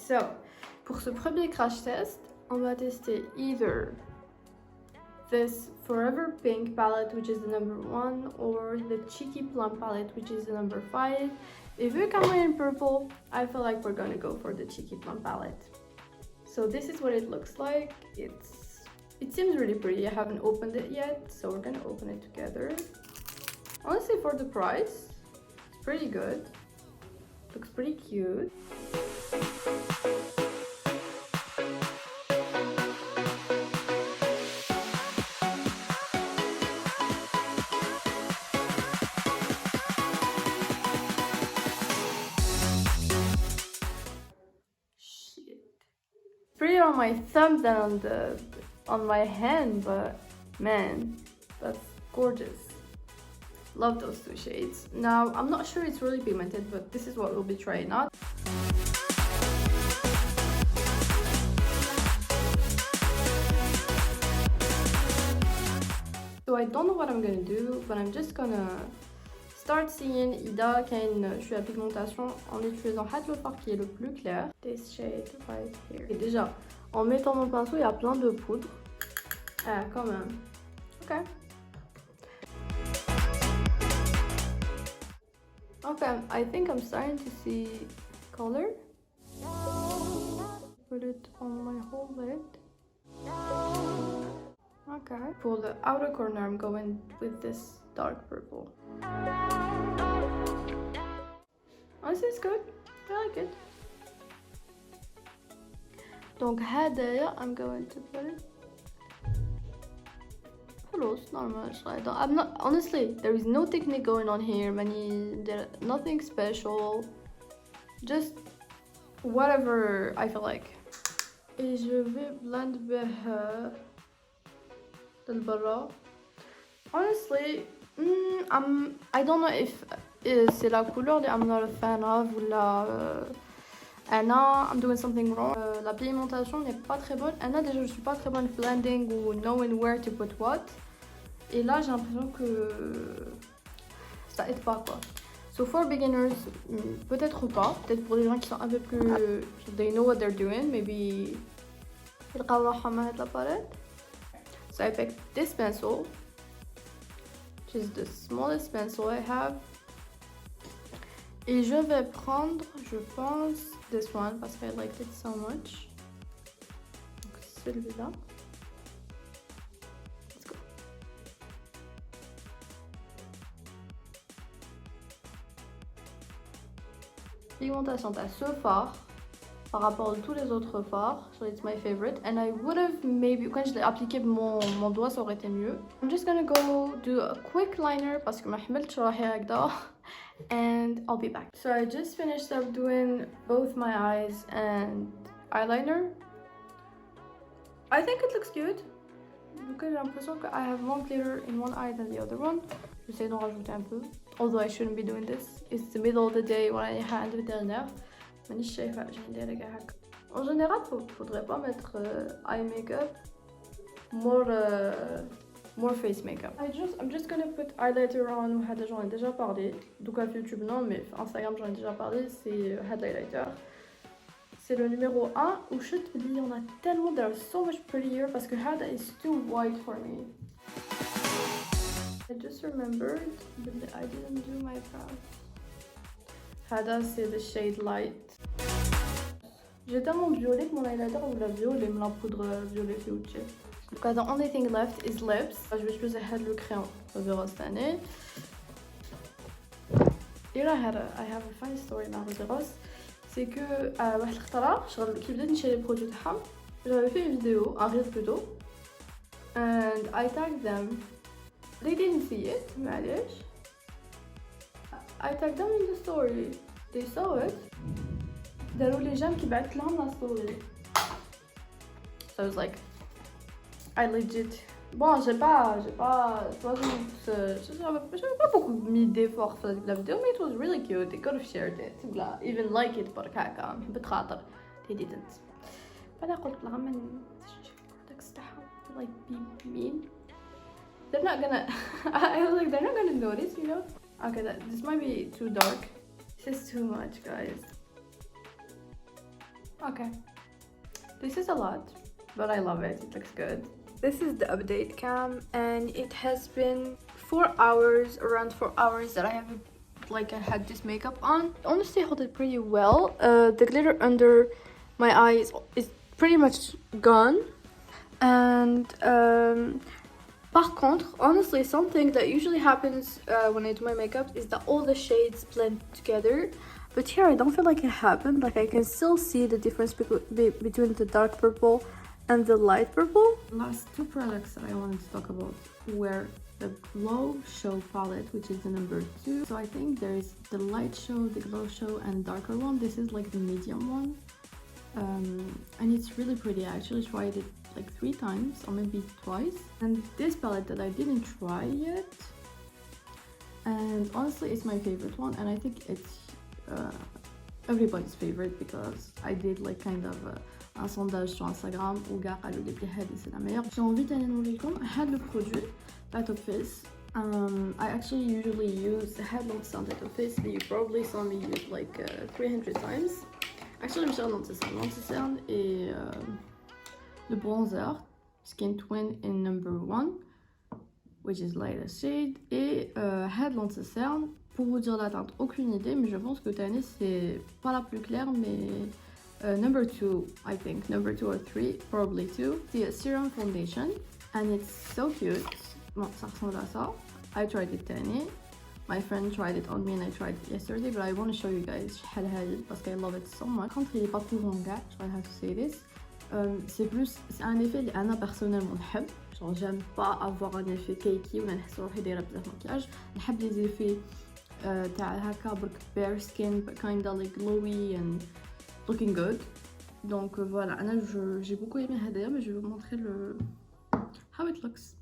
So, pour ce premier crash test, on va tester either this Forever Pink palette, which is the number 1, or the Cheeky Plum palette, which is the number 5. Et vu qu'I'm wearing purple, I feel like we're gonna go for the Cheeky Plum palette. So this is what it looks like. It seems really pretty. I haven't opened it yet, so we're gonna open it together. Honestly, for the price, it's pretty good. Looks pretty cute. Prettier on my thumb than on my hand, but man, that's gorgeous. Love those two shades. Now, I'm not sure it's really pigmented, but this is what we'll be trying out. So I don't know what I'm gonna do, but I'm just gonna start seeing Ida je suis à pigmentation en utilisant le fard qui est le plus clair. This shade right here. Et déjà, en mettant mon pinceau, il y a plein de poudre. Ah, quand même. Ok. Okay, I think I'm starting to see color. Put it on my whole lid. Okay. For the outer corner, I'm going with this dark purple. Honestly, it's good. I like it. Donc, هدايا, I'm going to put it. Hello, it's normal. I'm not, honestly, there is no technique going on here. Nothing special. Just whatever I feel like. Et je vais blend بها للبرا. Honestly, I don't know if c'est la couleur that I'm not a fan of ou I'm doing something wrong. La pigmentation n'est pas très bonne. Déjà, je suis pas très bonne blending ou knowing where to put what. Et là, j'ai l'impression que ça aide pas quoi. So for beginners, peut-être pas. Peut-être pour les gens qui sont un peu plus, they know what they're doing. Maybe يلقاو راحة مع هاد la palette. So I picked this pencil, which is the smallest pencil I have. Et je vais prendre, je pense, this one parce que I liked it so much. Donc celui-là. Let's go. Pigmentation à ce fard par rapport à tous les autres fards. So it's my favorite. And I would have maybe, quand je l'ai appliqué mon doigt, ça aurait été mieux. I'm just gonna go do a quick liner parce que ma حملت شراحي هكذا. And I'll be back. So I just finished up doing both my eyes and eyeliner. I think it looks good. J'ai l'impression que I have more glitter in one eye than the other one. J'essaie d'en rajouter un peu. Although I shouldn't be doing this. It's the middle of the day when I had vétérinaire. مانيش شايفة اش ندير هكا هكا. En général, faudrait pas mettre eye makeup. More face makeup. I'm just gonna put highlighter on. J'en ai déjà parlé. Donc à YouTube non, mais Instagram j'en ai déjà parlé. C'est highlighter. C'est le numéro 1 où je te dis, on a tellement, they're so much prettier parce que Hada is too white for me. I just remembered that I didn't do my brows. Hada c'est the shade light. J'ai tellement de violet que mon highlighter ou la violet me la poudre violet future. Donc the only thing left is lips. Je vais choisir le crayon Rubyrose تاني. Et là I have a funny story مع Rubyrose. C'est que واحد الخطرة كي بديت نشري لي برودوي تاعهم j'avais fait une vidéo, un reel plutôt, and I tagged them. They didn't see it, معليش. I tagged them in the story. They saw it. داروا لي جام كي بعثت لهم لا ستوري. So I was like, I legit. Bon, j'avais pas beaucoup mis d'efforts في la vidéo, mais it was really cute. They could have shared it. Even like it برك هكا نحب خاطر. They didn't. فأنا قلت لهم من التكست تاعهم like be mean. They're not gonna. I was like, they're not gonna notice, you know. Okay, this might be too dark. This is too much, guys. Okay. This is a lot, but I love it. It looks good. This is the update cam, and it has been 4 hours, around 4 hours that I have I had this makeup on. Honestly, I hold it pretty well. The glitter under my eyes is pretty much gone. And par contre, honestly, something that usually happens when I do my makeup is that all the shades blend together. But here I don't feel like it happened. Like I can still see the difference between the dark purple and the light purple. Last two products that I wanted to talk about were the Glow Show palette, which is the number 2. So I think there's the light show, the glow show, and darker one. This is like the medium one. And it's really pretty. I actually tried it like 3 times or maybe twice. And this palette that I didn't try yet. And honestly, it's my favorite one, and I think it's everybody's favorite because I did like kind of un sondage sur Instagram où gars قالوا لي بلي هذه c'est la meilleure. J'ai envie de نوري لكم هذا البرودوي تاع Top Face. I actually usually use the head Lanterne Top Face that you probably saw me use like 300 times. Actually, je suis Lanterne et le bronzer Skin Twin in number 1, which is lightest shade, et head Lanterne. Pour vous dire la teinte, aucune idée, mais je pense que Tani c'est pas la plus claire, mais number 2, I think, number 2 or 3, probably 2. C'est a serum foundation, and it's so cute. Bon, ça ressemble à ça. I tried it Tani. My friend tried it on me and I tried it yesterday, but I want to show you guys شحال هذه parce I love it so much. Par contre, il est pas pour gars, I have to say this. C'est un effet اللي أنا personnellement نحب. Genre, j'aime pas avoir un effet cakey ولا نحس روحي دايرة بزاف مكياج. نحب les effets تاع هكا برك bare skin but kinda like glowy and looking good. Donc voilà, أنا j'ai beaucoup aimé هذايا, mais je vais vous montrer le how it looks.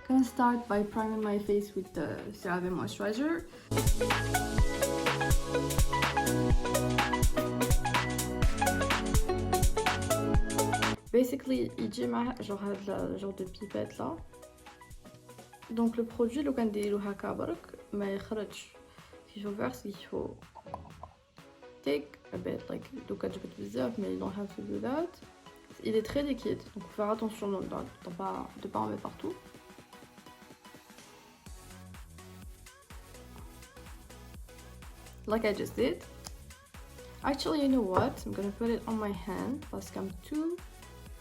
Gonna start by priming my face with the CeraVe moisturizer. Basically, يجي مع هاد genre de pipette là. Donc le produit لو كنديرو هكا برك ما يخرجش. كيفو vers كيفو take a bit like لو كتجبد بزاف, mais you don't have to do that. Il est très liquide, donc faut faire attention de pas en mettre partout. Like I just did. Actually, you know what? I'm gonna put it on my hand parce que I'm too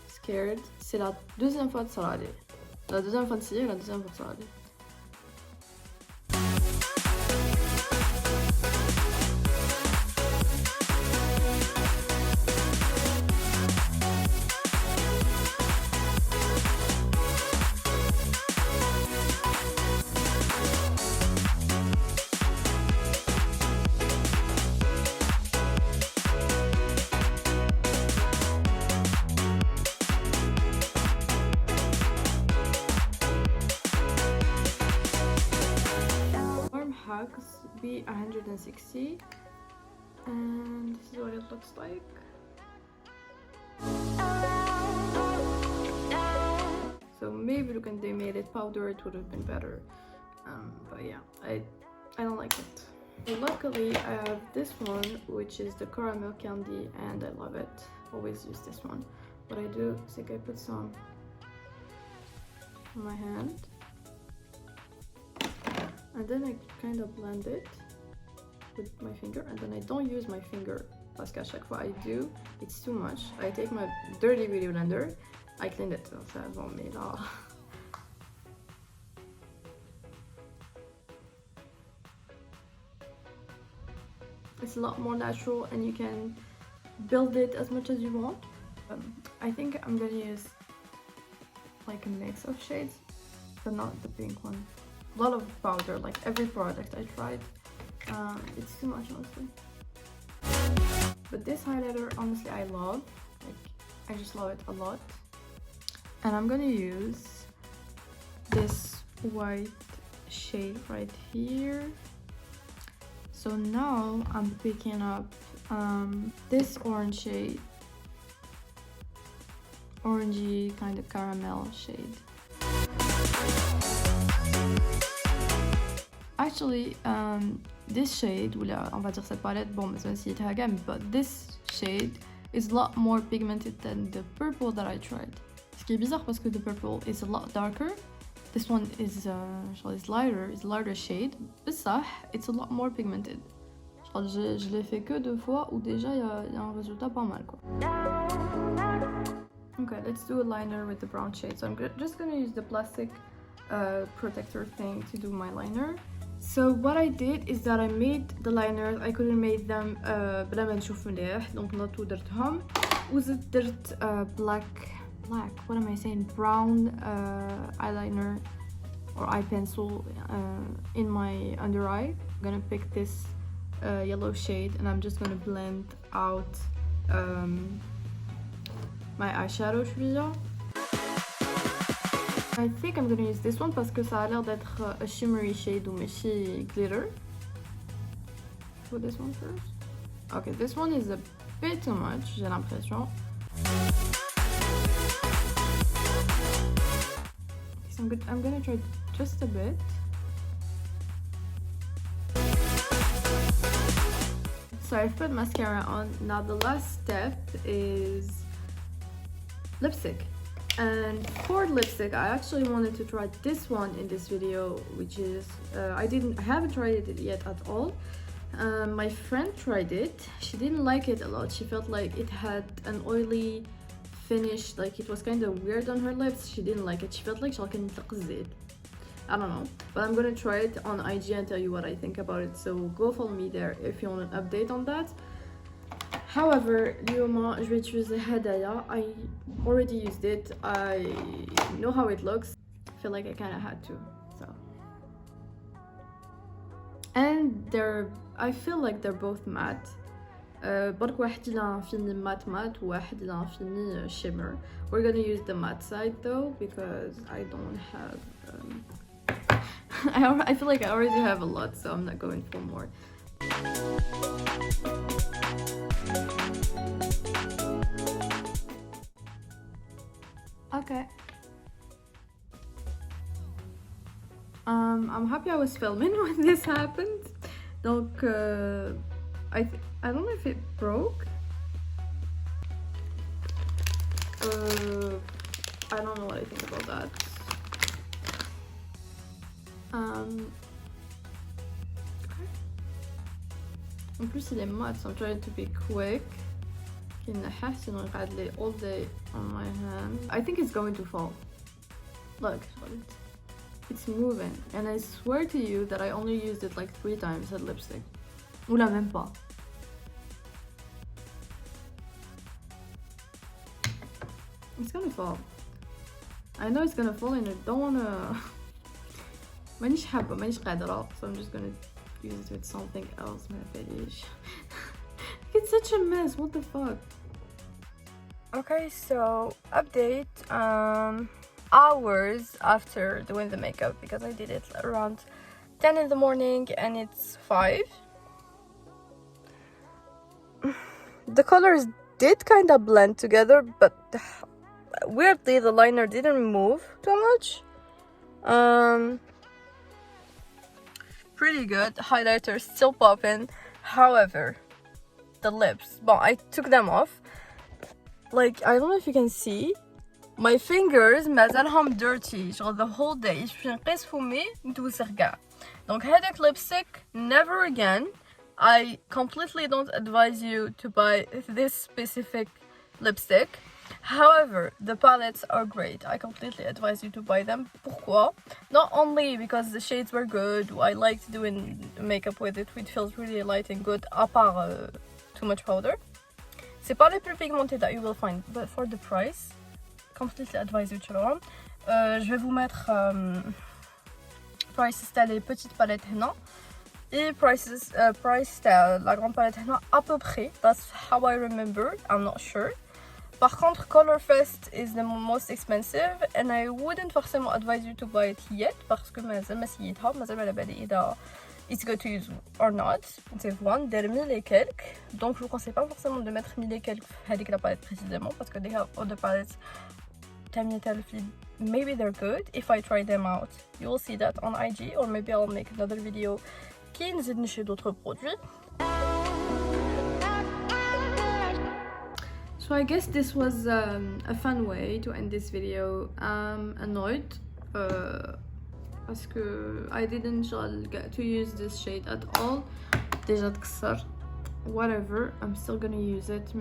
scared. C'est la deuxième fois de ça. La deuxième fois de ça, la deuxième fois de ça. Be 160, and this is what it looks like. So maybe look when they made it powder, it would have been better. But yeah, I don't like it. So luckily I have this one, which is the caramel candy, and I love it. Always use this one. What I do is I put some on my hand. And then I kind of blend it with my finger, and then I don't use my finger parce qu'à chaque fois I do, it's too much. I take my dirty beauty blender, I clean it avant, mais là. It's a lot more natural and you can build it as much as you want. I think I'm gonna use like a mix of shades, but not the pink one. A lot of powder, like every product I tried. It's too much, honestly. But this highlighter, honestly, I love. Like, I just love it a lot. And I'm gonna use this white shade right here. So now I'm picking up this orange shade, orangey kind of caramel shade. Actually, this shade, ou là, on va dire cette palette, bon, mais c'est une gamme, but this shade is a lot more pigmented than the purple that I tried. Ce qui est bizarre parce que the purple is a lot darker. This one is lighter shade. But ça, it's a lot more pigmented. Je l'ai fait que 2 fois où déjà il y a un résultat pas mal quoi. Okay, let's do a liner with the brown shade. So I'm just gonna use the plastic protector thing to do my liner. So what I did is that I made the liners. I couldn't make them بلا ما نشوف مليح دونك نطو درتهم وزدت درت black, what am I saying, brown eyeliner or eye pencil in my under eye. I'm gonna pick this yellow shade and I'm just gonna blend out my eyeshadow شوية. I think I'm gonna use this one parce que ça a l'air d'être a shimmery shade ou ماشي glitter. Put this one first. Okay, this one is a bit too much, j'ai l'impression. So I'm gonna try just a bit. So I've put mascara on. Now the last step is lipstick. And for lipstick, I actually wanted to try this one in this video, which is I haven't tried it yet at all. My friend tried it. She didn't like it a lot. She felt like it had an oily finish, like it was kind of weird on her lips. She didn't like it. She felt like I don't know, but I'm gonna try it on IG and tell you what I think about it. So go follow me there if you want an update on that. However, اليوم je vais utiliser هدايا. I already used it. I know how it looks. I feel like I kind of had to. So, and I feel like they're both matte. برك واحد إلا فيني matte وواحد إلا فيني shimmer. We're gonna use the matte side though because I don't have. I feel like I already have a lot, so I'm not going for more. Okay. I'm happy I was filming when this happened. Donc, I don't know if it broke. I don't know what I think about that. En plus, il est mat, so I'm trying to be quick. Sinon il قعد لي all day on my hand. I think it's going to fall. Look, it's moving, and I swear to you that I only used it like 3 times at lipstick. Oula, même pas. It's gonna fall. I know it's gonna fall and I don't wanna. مانيش حابة مانيش قادرة, so I'm just gonna use it with something else. ما بديش. It's such a mess. What the fuck? Okay, so update. Hours after doing the makeup, because I did it around 10 in the morning and it's 5. The colors did kind of blend together, but weirdly the liner didn't move too much. Pretty good. Highlighter still popping. However, the lips, well, I took them off. Like, I don't know if you can see, my fingers مازالهم dirty the whole day. Je نقيس فمي ندوسر كاع. Donc هذاك lipstick, never again. I completely don't advise you to buy this specific lipstick. However, the palettes are great. I completely advise you to buy them. Pourquoi? Not only because the shades were good, I liked doing makeup with it, it feels really light and good, à part too much powder. C'est pas les plus pigmentés that you will find, but for the price, completely advise you to try. Je vais vous mettre prices تاع les petites palettes هنا et price تاع la grande palette هنا à peu près. That's how I remember. I'm not sure. Par contre, Colorfest is the most expensive and I wouldn't forcément advise you to buy it yet parce que مازال ما سيتها, مازال ما على بالي إذا it's good to use or not. C'est one, they're 1000 et quelques. Donc je vous conseille pas forcément de mettre 1000 et quelques في هذيك la palette précisément parce que they have other palettes تانية تالف maybe they're good if I try them out. You will see that on IG, or maybe I'll make another video qui نزيد نشري d'autres produits. So I guess this was a fun way to end this video. I'm annoyed parce que I didn't get to use this shade at all. Déjà تكسر. Whatever, I'm still gonna use it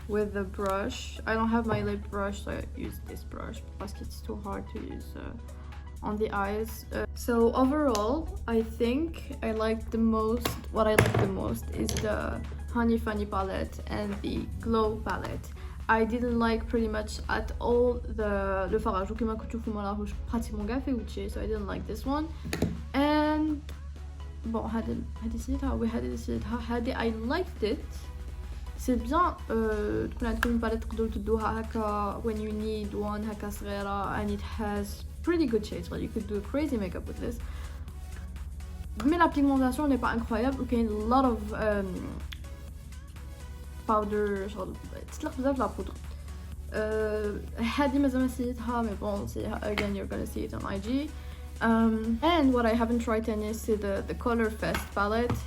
with the brush. I don't have my lip brush, so I use this brush because it's too hard to use on the eyes. So overall, I think what I like the most is the Honey Funny palette and the Glow palette. I didn't like pretty much at all le farage وكما كنتوا تشوفوا ما راهوش pratiquement كاع فيه وجهي, so I didn't like this one. And bon, هذه سيتها I liked it. C'est bien تكون عندكم باليت تقدروا تدوها هكا when you need one هكا صغيرة, and it has pretty good shades. Well, you could do crazy makeup with this. Mais la pigmentation n'est pas incroyable. Okay, a lot of powder, تطلق بزاف لا بودر. هذه مازال ما سيتها, mais bon, again you're gonna see it on IG. And what I haven't tried yet is the Color Fest palette,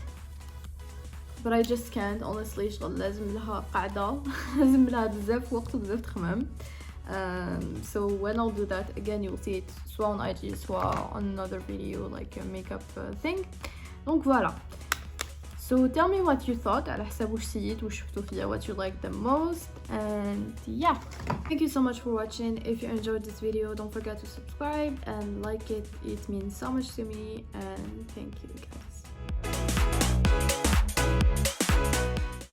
but I just can't honestly. شغل لازم لها قاعدة, لازم لها بزاف وقت وبزاف تخمام. So when I'll do that again, you'll see it soit on IG, soit on another video like a makeup thing. Donc voilà. So tell me what you thought, على حسب وش سيت وش شفتوا فيها, what you liked the most, and yeah. Thank you so much for watching. If you enjoyed this video, don't forget to subscribe and like it. It means so much to me, and thank you guys.